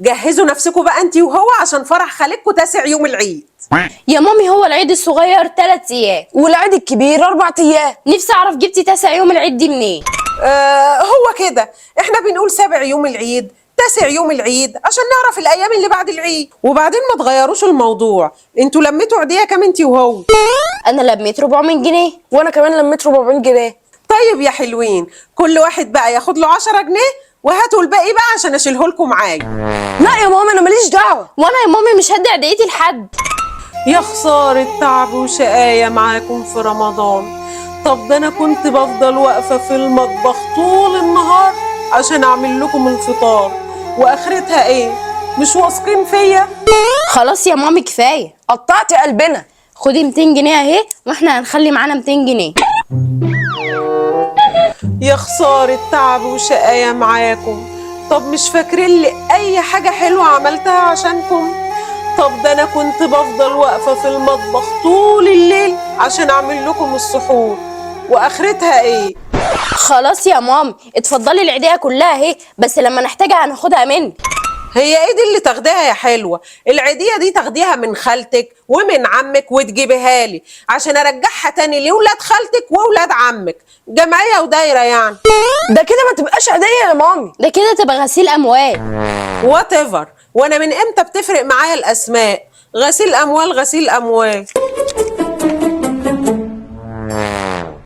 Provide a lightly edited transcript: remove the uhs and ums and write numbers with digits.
جهزوا نفسكم بقى انتي وهو عشان فرح خالتكم 9 يوم العيد. يا مامي هو العيد الصغير 3 ايام والعيد الكبير 4 ايام. نفسي اعرف جبتي 9 يوم العيد دي منين؟ هو كده احنا بنقول 7 يوم العيد 9 يوم العيد عشان نعرف الايام اللي بعد العيد. وبعدين ما تغيروش الموضوع، انتوا لميتوا عيدية كام انتي وهو؟ انا لميت 400 جنيه. وانا كمان لميت 400 جنيه. طيب يا حلوين، كل واحد بقى ياخد له 10 جنيه وهاتوا الباقي بقى عشان اشيله لكم معايا. لا يا ماما انا ماليش دعوه. وانا يا مامي مش هدي عيديتي لحد. يا خسارة تعب وشقاية معاكم في رمضان. طب ده انا كنت بفضل واقفة في المطبخ طول النهار عشان اعمل لكم الفطار، واخرتها ايه؟ مش واثقين فيا؟ خلاص يا مامي كفايه، قطعت قلبنا. خدي 200 جنيه اهي واحنا هنخلي معانا 200 جنيه. يا خسارة تعب وشقاية معاكم. طب مش فاكرين لي اي حاجة حلوة عملتها عشانكم؟ طب ده انا كنت بفضل واقفة في المطبخ طول الليل عشان اعمل لكم السحور، واخرتها ايه؟ خلاص يا مامي اتفضلي العيديه كلها اهي، بس لما نحتاجها هناخدها منك. هي ايه دي اللي تاخديها يا حلوة؟ العيدية دي تاخديها من خالتك ومن عمك وتجيبيها لي عشان ارجعها تاني لولاد خالتك وولاد عمك، جمعية ودايرة يعني. ده كده ما تبقاش عيديه يا مامي. ده كده تبقى غسيل اموال. وات ايفر، وانا من امتى بتفرق معايا الاسماء؟ غسيل اموال غسيل اموال.